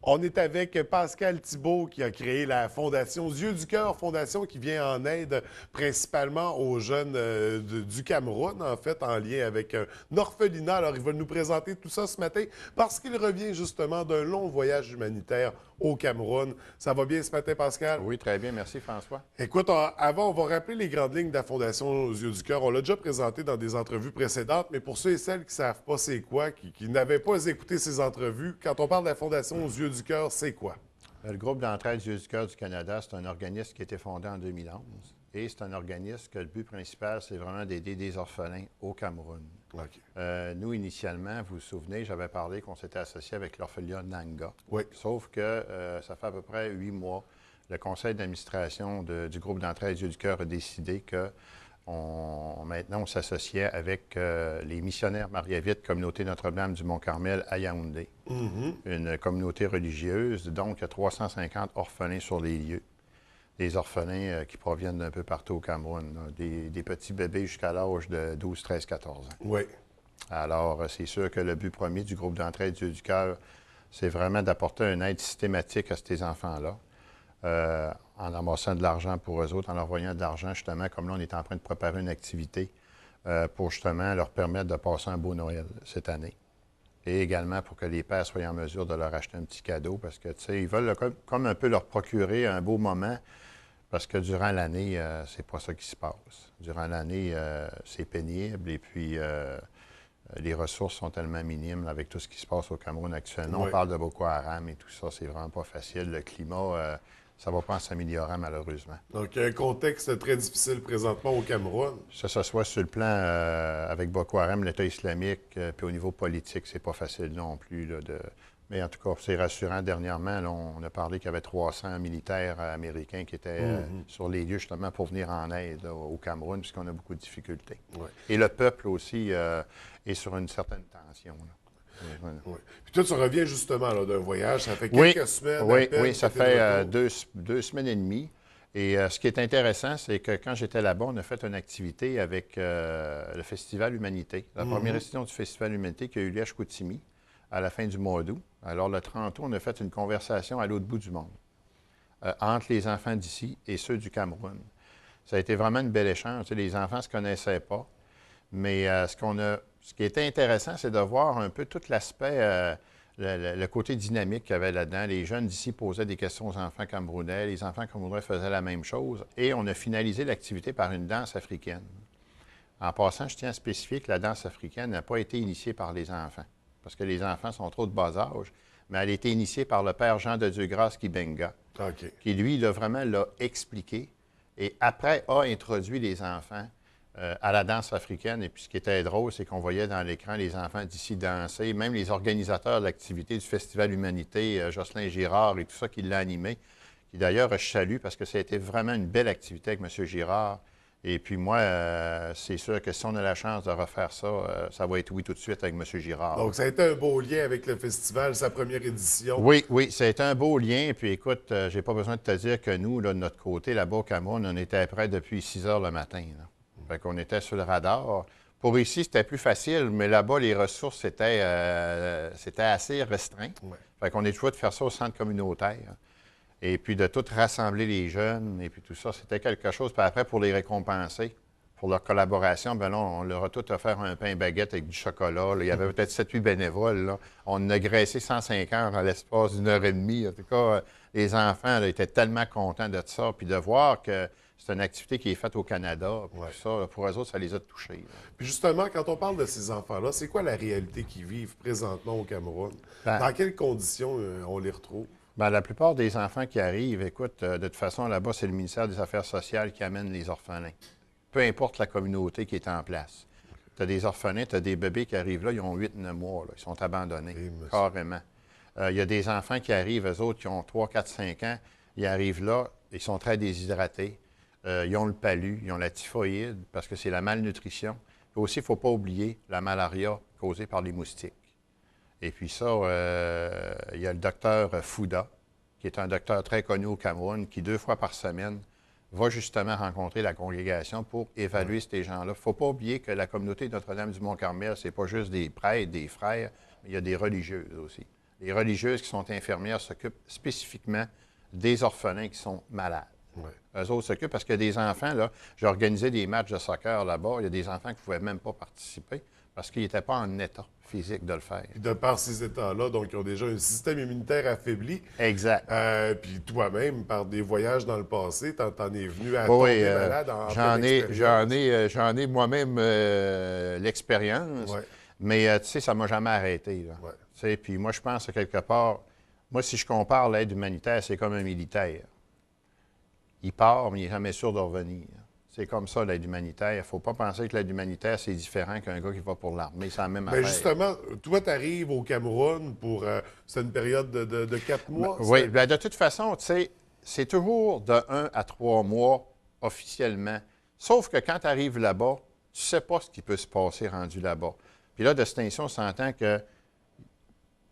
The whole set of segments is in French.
On est avec Pascal Thibault qui a créé la Fondation Yeux du Cœur, fondation qui vient en aide principalement aux jeunes du Cameroun, en fait, en lien avec un orphelinat. Alors, il va nous présenter tout ça ce matin parce qu'il revient justement d'un long voyage humanitaire au Cameroun. Ça va bien ce matin, Pascal? Oui, très bien. Merci, François. Écoute, avant, on va rappeler les grandes lignes de la Fondation aux Yeux du Cœur. On l'a déjà présenté dans des entrevues précédentes, mais pour ceux et celles qui ne savent pas c'est quoi, qui n'avaient pas écouté ces entrevues, quand on parle de la Fondation aux Yeux du Cœur, c'est quoi? Le groupe d'entraide Yeux du Cœur du Canada, c'est un organisme qui a été fondé en 2011. Et c'est un organisme que le but principal, c'est vraiment d'aider des orphelins au Cameroun. OK. Nous, initialement, vous vous souvenez, j'avais parlé qu'on s'était associé avec l'orphelinat Nanga. Oui. Sauf que ça fait à peu près 8 mois, le conseil d'administration du groupe d'entraide Yeux du Cœur a décidé que maintenant, on s'associait avec les missionnaires Mariavites, communauté Notre-Dame du Mont-Carmel à Yaoundé, une communauté religieuse. Donc, il y a 350 orphelins sur les lieux. Des orphelins qui proviennent d'un peu partout au Cameroun, là, des petits bébés jusqu'à l'âge de 12, 13, 14 ans. Oui. Alors, c'est sûr que le but premier du groupe d'entraide Yeux du Cœur, c'est vraiment d'apporter une aide systématique à ces enfants-là. En amassant de l'argent pour eux autres, en leur envoyant de l'argent, justement, comme là, on est en train de préparer une activité pour justement leur permettre de passer un beau Noël cette année. Et également pour que les pères soient en mesure de leur acheter un petit cadeau parce que, tu sais, ils veulent comme un peu leur procurer un beau moment parce que durant l'année, c'est pas ça qui se passe. Durant l'année, c'est pénible et puis les ressources sont tellement minimes avec tout ce qui se passe au Cameroun actuellement. Oui. On parle de Boko Haram et tout ça, c'est vraiment pas facile. Le climat, ça ne va pas en s'améliorant, malheureusement. Donc, un contexte très difficile présentement au Cameroun. Que ce soit sur le plan avec Boko Haram, l'État islamique, puis au niveau politique, c'est pas facile non plus. Là, Mais en tout cas, c'est rassurant. Dernièrement, là, on a parlé qu'il y avait 300 militaires américains qui étaient sur les lieux justement pour venir en aide là, au Cameroun, puisqu'on a beaucoup de difficultés. Ouais. Et le peuple aussi est sur une certaine tension. Là. Voilà. Oui. Puis toi, tu reviens justement là, d'un voyage. Ça fait Oui, quelques semaines. oui, à peine oui, ça que t'es de fait retour. deux semaines et demie. Et ce qui est intéressant, c'est que quand j'étais là-bas, on a fait une activité avec le Festival Humanité, la première édition du Festival Humanité qui a eu lieu à Chicoutimi à la fin du mois d'août. Alors, le 30 août, on a fait une conversation à l'autre bout du monde entre les enfants d'ici et ceux du Cameroun. Ça a été vraiment une belle échange. Tu sais, les enfants ne se connaissaient pas. Mais ce qui était intéressant, c'est de voir un peu tout l'aspect, le côté dynamique qu'il y avait là-dedans. Les jeunes d'ici posaient des questions aux enfants camerounais. Les enfants camerounais faisaient la même chose. Et on a finalisé l'activité par une danse africaine. En passant, je tiens à spécifier que la danse africaine n'a pas été initiée par les enfants, parce que les enfants sont trop de bas âge, mais elle a été initiée par le père Jean de Dieu-Grâce Kibenga, OK. qui, lui, vraiment l'a expliqué et après a introduit les enfants à la danse africaine. Et puis, ce qui était drôle, c'est qu'on voyait dans l'écran les enfants d'ici danser, même les organisateurs de l'activité du Festival Humanité, Jocelyn Girard et tout ça, qui l'a animé, qui d'ailleurs, je salue parce que ça a été vraiment une belle activité avec M. Girard. Et puis moi, c'est sûr que si on a la chance de refaire ça, ça va être oui tout de suite avec M. Girard. Donc, ça a été un beau lien avec le festival, sa première édition. Oui, oui, ça a été un beau lien. Puis écoute, j'ai pas besoin de te dire que nous, là, de notre côté, là-bas au Cameroun, on était prêts depuis 6 heures le matin. Là. Fait qu'on était sur le radar. Pour ici, c'était plus facile, mais là-bas, les ressources c'était assez restreint. Ouais. Fait qu'on est toujours de faire ça au centre communautaire. Et puis de tout rassembler les jeunes, et puis tout ça, c'était quelque chose. Puis après, pour les récompenser, pour leur collaboration, bien là, on leur a tout offert un pain baguette avec du chocolat. Là. Il y avait peut-être 7-8 bénévoles. Là. On a graissé 150 en l'espace d'une heure et demie. En tout cas, les enfants là, étaient tellement contents de ça. Puis de voir que c'est une activité qui est faite au Canada. Puis tout ça, là, pour eux autres, ça les a touchés. Là. Puis justement, quand on parle de ces enfants-là, c'est quoi la réalité qu'ils vivent présentement au Cameroun? Ben, Dans quelles conditions on les retrouve? Bien, la plupart des enfants qui arrivent, écoute, de toute façon, là-bas, c'est le ministère des Affaires sociales qui amène les orphelins. Peu importe la communauté qui est en place. Tu as des orphelins, tu as des bébés qui arrivent là, ils ont 8-9 mois, là, ils sont abandonnés, carrément. Il y a des enfants qui arrivent, eux autres, qui ont 3, 4, 5 ans, ils arrivent là, ils sont très déshydratés, ils ont le palu, ils ont la typhoïde, parce que c'est la malnutrition. Puis aussi, il ne faut pas oublier la malaria causée par les moustiques. Et puis ça, il y a le docteur Fouda, qui est un docteur très connu au Cameroun, qui 2 fois par semaine va justement rencontrer la congrégation pour évaluer ces gens-là. Il ne faut pas oublier que la communauté de Notre-Dame du Mont-Carmel, ce n'est pas juste des prêtres, des frères, mais il y a des religieuses aussi. Les religieuses qui sont infirmières s'occupent spécifiquement des orphelins qui sont malades. Ouais. Eux autres s'occupent parce qu'il y a des enfants, là, j'ai organisé des matchs de soccer là-bas, il y a des enfants qui ne pouvaient même pas participer parce qu'ils n'étaient pas en état physique de le faire. Puis de par ces états-là, donc ils ont déjà un système immunitaire affaibli. Exact. Puis toi-même, par des voyages dans le passé, t'en es venu à Oui, tomber malade en j'en pleine ai, expérience. j'en ai moi-même l'expérience, Ouais. mais tu sais, ça ne m'a jamais arrêté. Là. Ouais. Tu sais, puis moi, je pense que quelque part, moi, si je compare l'aide humanitaire, c'est comme un militaire. Il part, mais il n'est jamais sûr de revenir. C'est comme ça, l'aide humanitaire. Il ne faut pas penser que l'aide humanitaire, c'est différent qu'un gars qui va pour l'armée. C'est la même Ben affaire. justement, toi, tu arrives au Cameroun pour. C'est une période de 4 mois. Oui, bien, de toute façon, tu sais, c'est toujours de 1 à 3 mois officiellement. Sauf que quand tu arrives là-bas, tu ne sais pas ce qui peut se passer rendu là-bas. Puis là, de cette instant, on s'entend que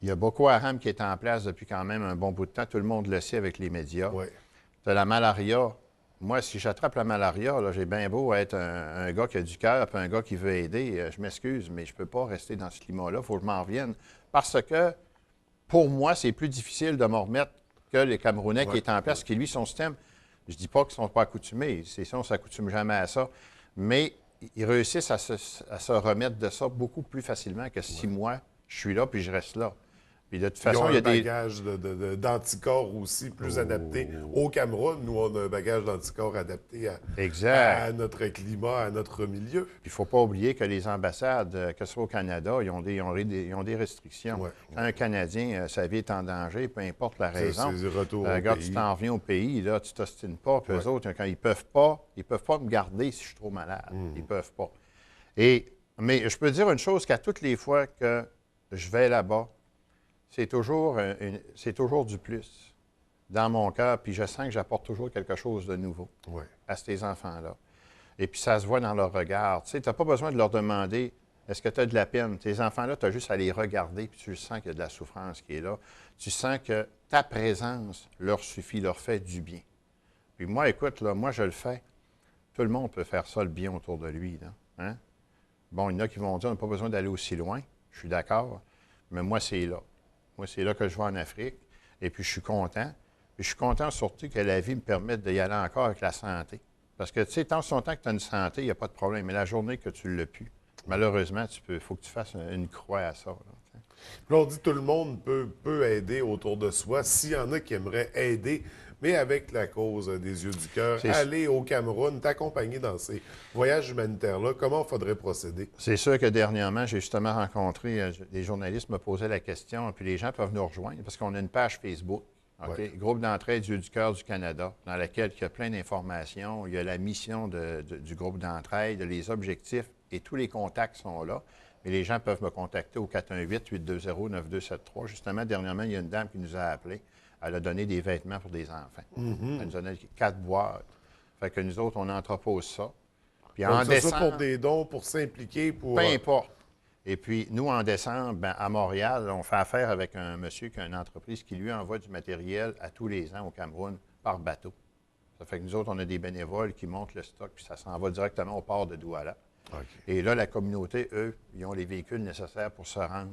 il y a Boko Haram qui est en place depuis quand même un bon bout de temps. Tout le monde le sait avec les médias. Ouais. Tu as la malaria. Moi, si j'attrape la malaria, là, j'ai bien beau être un gars qui a du cœur puis un gars qui veut aider. Je m'excuse, mais je ne peux pas rester dans ce climat-là. Il faut que je m'en revienne. Parce que, pour moi, c'est plus difficile de m'en remettre que les Camerounais qui est en place, qui, lui, son système, je ne dis pas qu'ils ne sont pas accoutumés. C'est ça, on ne s'accoutume jamais à ça. Mais ils réussissent à se remettre de ça beaucoup plus facilement que si moi, je suis là puis je reste là. Puis de toute Ils façon, ont il y un a des... bagage d'anticorps aussi plus adapté. Au Cameroun, nous, on a un bagage d'anticorps adapté Exact. à notre climat, à notre milieu. Puis il ne faut pas oublier que les ambassades, que ce soit au Canada, ils ont des restrictions. Ouais. Quand un Canadien, sa vie est en danger, peu importe la raison, C'est retour au regarde, pays. tu t'en reviens au pays, là, tu t'ostines pas. Puis Ouais. eux autres, quand ils peuvent pas me garder si je suis trop malade. Ils peuvent pas. Mais je peux dire une chose, qu'à toutes les fois que je vais là-bas, c'est toujours du plus dans mon cœur, puis je sens que j'apporte toujours quelque chose de nouveau Ouais. à ces enfants-là. Et puis ça se voit dans leur regard. Tu sais, tu n'as pas besoin de leur demander est-ce que tu as de la peine. Tes enfants-là, tu as juste à les regarder, puis tu sens qu'il y a de la souffrance qui est là. Tu sens que ta présence leur suffit, leur fait du bien. Puis moi, écoute, là, moi, je le fais. Tout le monde peut faire ça, le bien autour de lui. Là. Hein? Bon, il y en a qui vont dire on n'a pas besoin d'aller aussi loin. Je suis d'accord. Mais moi, c'est là. Moi, c'est là que je vais en Afrique. Et puis, je suis content. Puis, je suis content surtout que la vie me permette d'y aller encore avec la santé. Parce que, tu sais, tant que tu as une santé, il n'y a pas de problème. Mais la journée que tu ne l'as plus, malheureusement, il faut que tu fasses une croix à ça. Là, Puis là, on dit que tout le monde peut aider autour de soi. S'il y en a qui aimeraient aider, mais avec la cause des yeux du cœur, aller au Cameroun, t'accompagner dans ces voyages humanitaires-là, comment il faudrait procéder? C'est sûr que dernièrement, j'ai justement rencontré, des journalistes me posaient la question, puis les gens peuvent nous rejoindre parce qu'on a une page Facebook, Ouais. Groupe d'entraide Yeux du cœur du Canada, dans laquelle il y a plein d'informations. Il y a la mission du groupe d'entraide, les objectifs et tous les contacts sont là. Mais les gens peuvent me contacter au 418-820-9273. Justement, dernièrement, il y a une dame qui nous a appelés. Elle a donné des vêtements pour des enfants. Elle nous a donné 4 boîtes. Fait que nous autres, on entrepose ça. Puis Donc, en c'est ça décembre, pour des dons, pour s'impliquer, pour... peu importe. Et puis, nous, en décembre, ben, à Montréal, on fait affaire avec un monsieur qui a une entreprise qui lui envoie du matériel à tous les ans au Cameroun par bateau. Ça fait que nous autres, on a des bénévoles qui montent le stock, puis ça s'en va directement au port de Douala. OK. Et là, la communauté, eux, ils ont les véhicules nécessaires pour se rendre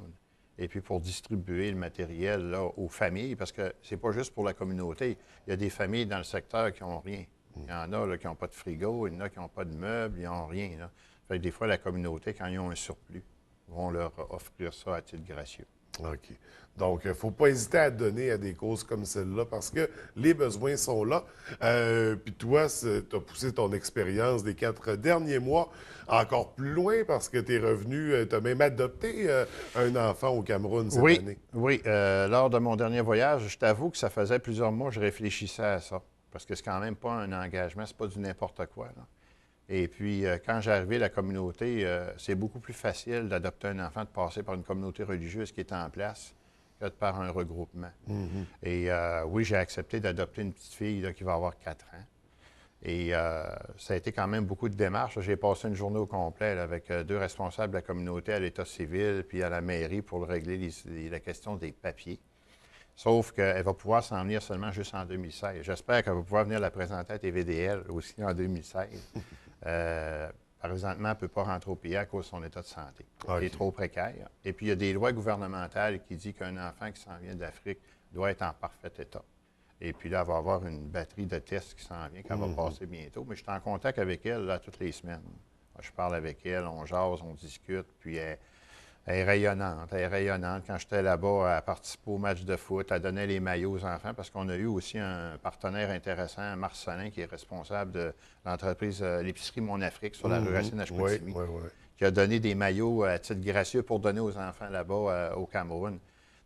et puis pour distribuer le matériel là, aux familles, parce que c'est pas juste pour la communauté. Il y a des familles dans le secteur qui n'ont rien. Il y en a là, qui n'ont pas de frigo, il y en a qui n'ont pas de meubles, ils n'ont rien. Là. Fait que des fois, la communauté, quand ils ont un surplus, vont leur offrir ça à titre gracieux. OK. Donc, il ne faut pas hésiter à donner à des causes comme celle-là parce que les besoins sont là. Puis toi, tu as poussé ton expérience des 4 derniers mois encore plus loin parce que tu es revenu, tu as même adopté un enfant au Cameroun cette année. Oui. Lors de mon dernier voyage, je t'avoue que ça faisait plusieurs mois que je réfléchissais à ça. Parce que c'est quand même pas un engagement, c'est pas du n'importe quoi. Là. Et puis, quand j'ai arrivé à la communauté, c'est beaucoup plus facile d'adopter un enfant, de passer par une communauté religieuse qui est en place que par un regroupement. Et oui, j'ai accepté d'adopter une petite fille là, qui va avoir 4 ans. Et ça a été quand même beaucoup de démarches. J'ai passé une journée au complet là, avec 2 responsables de la communauté à l'État civil puis à la mairie pour régler la question des papiers. Sauf qu'elle va pouvoir s'en venir seulement juste en 2016. J'espère qu'elle va pouvoir venir la présenter à TVDL aussi en 2016. Elle Présentement, elle ne peut pas rentrer au pays à cause de son état de santé. OK. Il est trop précaire. Et puis, il y a des lois gouvernementales qui disent qu'un enfant qui s'en vient d'Afrique doit être en parfait état. Et puis là, elle va avoir une batterie de tests qui s'en vient, qu'elle va passer bientôt. Mais je suis en contact avec elle là, toutes les semaines. Je parle avec elle, on jase, on discute, puis elle est rayonnante. Elle est rayonnante. Quand j'étais là-bas, elle participait au match de foot, elle donnait les maillots aux enfants, parce qu'on a eu aussi un partenaire intéressant, Marcelin, qui est responsable de l'entreprise l'épicerie Mon Afrique sur la rue Racine à Chicoutimi, qui a donné des maillots à titre gracieux pour donner aux enfants là-bas au Cameroun.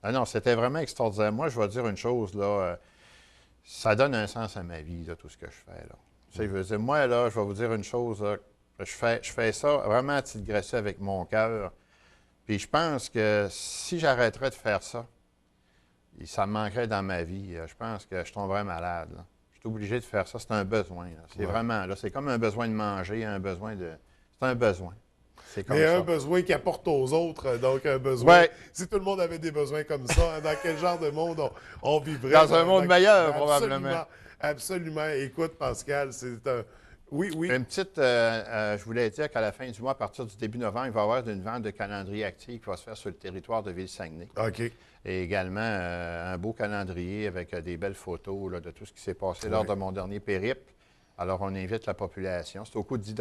Non, c'était vraiment extraordinaire. Moi, je vais dire une chose, là, ça donne un sens à ma vie, là, tout ce que je fais. Là. Tu sais, je veux dire, moi, là, je vais vous dire une chose, là, je fais ça vraiment à titre gracieux avec mon cœur. Puis je pense que si j'arrêterais de faire ça, ça me manquerait dans ma vie. Je pense que je tomberais malade. Là. Je suis obligé de faire ça. C'est un besoin. C'est vraiment, là, c'est comme un besoin de manger, un besoin de... C'est un besoin. C'est comme Mais ça. un besoin qui apporte aux autres, donc un besoin... Ouais. Si tout le monde avait des besoins comme ça, dans quel genre de monde on vivrait? Dans un monde meilleur, absolument, probablement. Absolument. Écoute, Pascal, c'est un... Oui. Une petite, je voulais dire qu'à la fin du mois, à partir du début novembre, il va y avoir une vente de calendrier actif qui va se faire sur le territoire de Ville-Saguenay. OK. Et également un beau calendrier avec des belles photos là, de tout ce qui s'est passé lors de mon dernier périple. Alors, on invite la population. C'est au coût de 10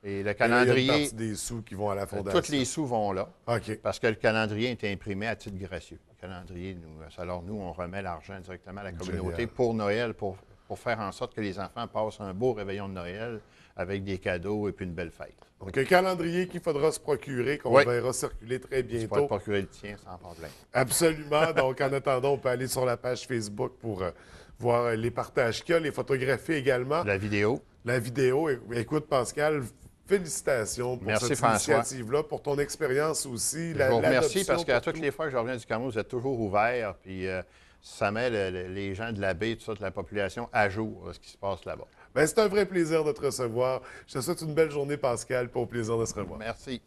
Et le calendrier... Il y a une partie des sous qui vont à la fondation. Tous les sous vont là. OK. Parce que le calendrier est imprimé à titre gracieux. Le calendrier, alors nous, on remet l'argent directement à la communauté pour Noël, pour faire en sorte que les enfants passent un beau réveillon de Noël avec des cadeaux et puis une belle fête. Donc, un calendrier qu'il faudra se procurer, qu'on verra circuler très bientôt. Tu pourras te procurer le tien sans problème. Absolument. Donc, en attendant, on peut aller sur la page Facebook pour voir les partages qu'il y a, les photographies également. La vidéo. La vidéo. Écoute, Pascal, félicitations pour cette initiative-là, pour ton expérience aussi. Je vous remercie parce qu'à toutes les fois que je reviens du Cameroun, vous êtes toujours ouverts. Puis ça met les gens de la baie, toute la population à jour ce qui se passe là-bas. Bien, c'est un vrai plaisir de te recevoir. Je te souhaite une belle journée, Pascal, pour au plaisir de se revoir. Merci.